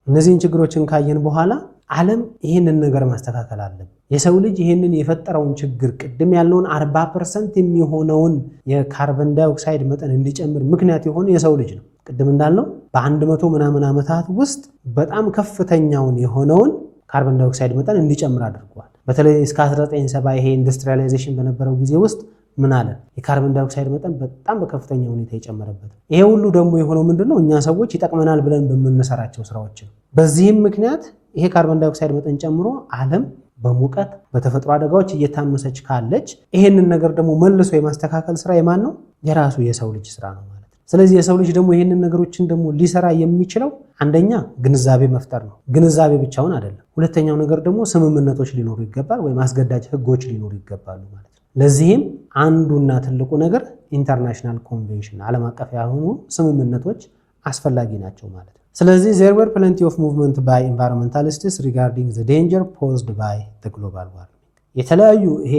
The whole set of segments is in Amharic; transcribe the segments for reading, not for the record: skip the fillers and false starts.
እነዚህን ችግሮችን ካየን በኋላ ዓለም ይሄንን ነገር ማስተካከል አለበት። የሰው ልጅ ይሄንን የፈጠረውን ችግር ቅድም ያለውን 40% የሚሆነውን የካርበን ዳይኦክሳይድ መጠን እንዲጨምር ምክንያት የሆነ የሰው ልጅ ነው። ቅድም እንዳልነው በ100 ምናምን ዓመታት ውስጥ በጣም ከፍተኛውን የሆነውን ካርበን ዳይኦክሳይድ መጠን እንዲጨምር አድርጓል። በተለይ እስከ 1970 ይሄ ኢንዱስትሪያላይዜሽን በነበረው ጊዜ ውስጥ ምን አለ? የካርበን ዳይኦክሳይድ መጠን በጣም በከፍተኛ ሁኔታ የጨመረበት። ይሄ ሁሉ ደግሞ የሆነው ምንድነው? እኛ ሰዎች ይጠቅመናል ብለን በመነሰራቸው ስራዎች ነው። በዚህም ምክንያት ይሄ ካርበን ዳይኦክሳይድ መጠን ጨምሮ ዓለም በሙቀት በተፈጥሮ አደጋዎች እየታመሰች ካለች ይሄንን ነገር ደግሞ መልሶ የማስተካከል ስራ የማን ነው? የራሱ የሰው ልጅ ስራ ነው ማለት ነው። ስለዚህ የሰው ልጅ ደግሞ ይሄንን ነገሮችን ደግሞ ሊሰራ የሚችለው አንደኛ ግንዛቤ መፍጠር ነው። ግንዛቤ ብቻውን አይደለም። ሁለተኛው ነገር ደግሞ ስምምነቶች ሊኖሩ ይገባል፣ ወይም አስገዳጅ ህጎች ሊኖሩ ይገባሉ ማለት ነው። ለዚህም አንዱና ትልቁ ነገር ኢንተርናሽናል ኮንቬንሽን ዓለም አቀፍ የሆኑ ስምምነቶች አስፈላጊ ናቸው ማለት ነው። ስለዚህ there were plenty of movement by environmentalists regarding the danger posed by the global warming። የተለያዩ ይሄ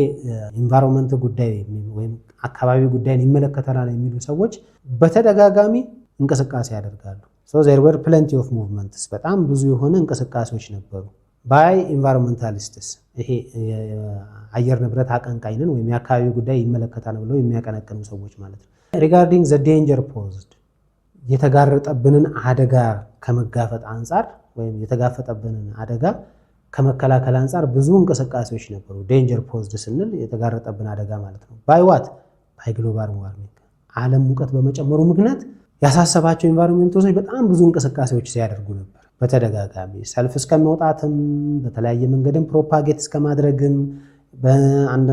ኢንቫይሮንመንት ጉዳይ ወይም አካባቢ ጉዳይን ይመለከተናል የሚሉ ሰዎች በተደጋጋሚ እንቅስቃሴ ያደርጋሉ። so there were plenty of movements በጣም ብዙ የሆነ እንቅስቃሴዎች ነበሩ by environmentalists ይሄ አየር ንብረት አቀንቃኝን ወይም የአካባቢ ጉዳይ ይመለከታል ብለው የሚያቀነቅኑ ሰዎች ማለት ነው። regarding the danger posed የተጋረጠብንን አደጋ ከመጋፈጥ አንፃር ወይም የተጋፈጠብንን አደጋ ከመከላከል አንፃር ብዙ እንቅስቃሴዎች ነበሩ። ዴንጀር ፖዝድ ስንል የተጋረጠብን አደጋ ማለት ነው። ባይ ዋት ባይ ግሎባል ዋርሚንግ ዓለም ሙቀት በመጨመሩ ምክንያት ያሳሰባቸው ኢንቫይሮንመንቶች በጣም ብዙ እንቅስቃሴዎች ሲያደርጉ ነበር። በተደጋጋሚ ሰልፍ እስከመውጣትም በተለያየ መንገድም ፕሮፓጌት እስከማድረግም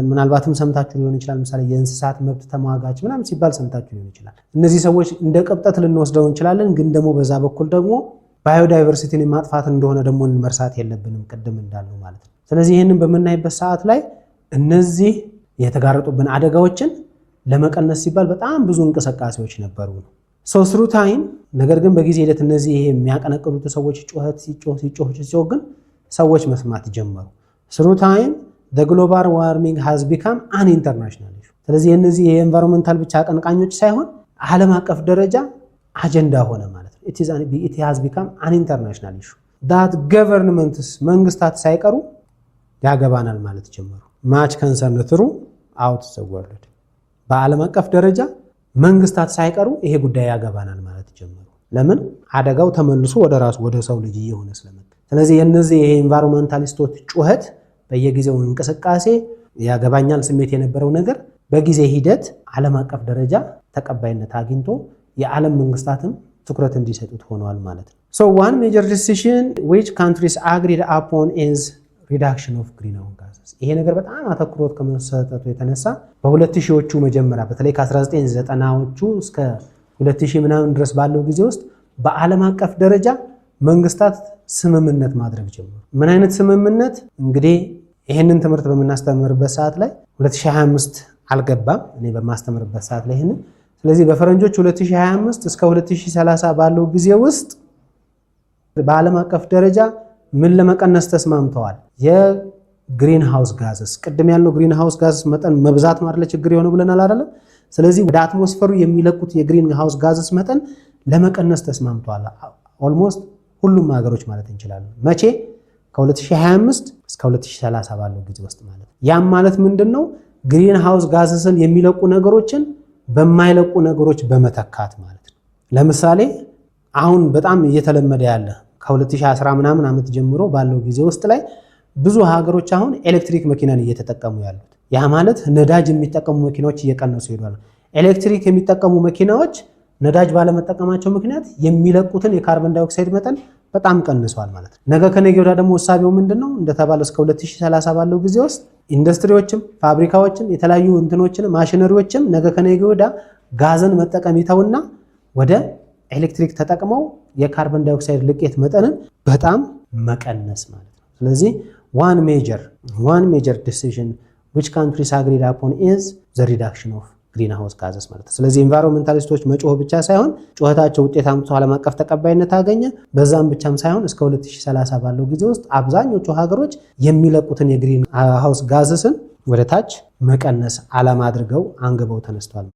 ምናልባትም ሰምታችሁ ሊሆን ይችላል። ምሳሌ የእንስሳት መብት ተሟጋች ምናምን ሲባል ሰምታችሁ ሊሆን ይችላል። እነዚህ ሰዎች እንደ ቅብጠት ልንወስደው እንችላለን፣ ግን ደግሞ በዛ በኩል ደግሞ ባዮዳይቨርሲቲን ማጥፋት እንደሆነ ደግሞ መርሳት የለብንም ቅድም እንዳልነው ማለት ነው። ስለዚህ ይህንን በምናይበት ሰዓት ላይ እነዚህ የተጋረጡብን አደጋዎችን ለመቀነስ ሲባል በጣም ብዙ እንቅስቃሴዎች ነበሩ ነው ስሩ ታይም። ነገር ግን በጊዜ ሂደት እነዚህ ይሄ የሚያቀነቅኑት ሰዎች ጩኸት ሲጮህ ግን ሰዎች መስማት ጀመሩ። ስሩ ታይም the global warming has become an international issue። ስለዚህ እነዚህ የኤንቫይሮንመንታል ብቻ አቀንቃኞች ሳይሆን ዓለም አቀፍ ደረጃ አጀንዳ ሆነ ማለት ነው። it has become an international issue that governments መንግስታት ሳይቀሩ ያገባናል ማለት ጀመሩ። much concern throughout the world በዓለም አቀፍ ደረጃ መንግስታት ሳይቀሩ ይሄ ጉዳይ ያገባናል ማለት ጀመሩ። ለምን? አደጋው ተመልሶ ወደ ሰው ልጅ እየሆነ ስለመጣ። ስለዚህ የነዚህ የኤንቫይሮንመንታሊስቶች ጩኸት በየጊዜው እንቅስቃሴ ያገባኛል ስሜት የነበረው ነገር በጊዜ ሂደት ዓለም አቀፍ ደረጃ ተቀባይነት አግኝቶ የዓለም መንግስታትም ትኩረት እንዲሰጡት ሆነዋል ማለት ነው። so one major decision which countries agreed upon is reduction of greenhouse gases። ይሄ ነገር በጣም አተኩሮት ከመሰጠቱ የተነሳ በ2000ዎቹ መጀመሪያ በተለይ ከ1990ዎቹ እስከ 2000 ምናምን ድረስ ባለው ጊዜ ውስጥ በዓለም አቀፍ ደረጃ መንግስታት ስምምነት ማድረግ ጀመሩ። ምን አይነት ስምምነት? እንግዲህ ይሄንን ትምህርት በመናስተምርበት ሰዓት ላይ 2025 አልገባም እኔ በማስተምርበት ሰዓት ላይ ይሄንን። ስለዚህ በፈረንጆች 2025 እስከ 2030 ባለው ጊዜ ውስጥ በዓለም አቀፍ ደረጃ ምን ለመቀነስ ተስማምተዋል? የግሪን ሃውስ ጋዝስ። ቅድም ያልነው ግሪን ሃውስ ጋዝስ መጠን መብዛት ነው አይደል ችግር የሆነው ብለናል አይደል? ስለዚህ ወደ አትሞስፈሩ የሚለቁት የግሪን ሃውስ ጋዝስ መጠን ለመቀነስ ተስማምተዋል። ኦልሞስት ሁሉም ሀገሮች ማለት እንችላለን። መቼ? ከ2025 እስከ 2030 ባለው ጊዜ ውስጥ ማለት ነው። ያም ማለት ምንድነው? ግሪን ሃውስ ጋዝስን የሚለቁ ነገሮችን በማይለቁ ነገሮች በመተካት ማለት ነው። ለምሳሌ አሁን በጣም እየተለመደ ያለ ከ2010 ምናምን ዓመት ጀምሮ ባለው ጊዜ ውስጥ ላይ ብዙ ሀገሮች አሁን ኤሌክትሪክ መኪናን እየተጠቀሙ ያሉት። ያ ማለት ነዳጅ የሚጠቀሙ መኪናዎች እየቀነሱ ሄዷል። ኤሌክትሪክ የሚጠቀሙ መኪናዎች ነዳጅ ባለመጠቀማቸው ምክንያት የሚለቁትን የካርበን ዳይኦክሳይድ መጠን በጣም ቀንሷል ማለት ነው። ነገ ከነገ ወዲያ ደግሞ ሐሳቢው ምንድነው? እንደተባለው እስከ 2030 ባለው ጊዜ ውስጥ ኢንዱስትሪዎችም ፋብሪካዎችም የተለያዩ እንትኖችን ማሽነሪዎችም ነገ ከነገ ወዲያ ጋዝን መጠቀም ይተውና ወደ ኤሌክትሪክ ተጠቅመው የካርበን ዳይኦክሳይድ ልቀት መጠንን በጣም መቀነስ ማለት ነው። ስለዚህ one major decision which countries agreed upon is the reduction of greenhouse gases ማለት ነው። ስለዚህ ኢንቫይሮንመንታሊስቶች መጮህ ብቻ ሳይሆን ጩኸታቸው ውጤት አምጥቶ ዓለም አቀፍ ተቀባይነት አገኘ። በዛም ብቻም ሳይሆን እስከ 2030 ባለው ጊዜ ውስጥ አብዛኞቹ ሀገሮች የሚለቁትን የግሪን ሃውስ ጋዝስን ወደ ታች መቀነስ ዓላማ አድርገው አንግበው ተነስተዋል።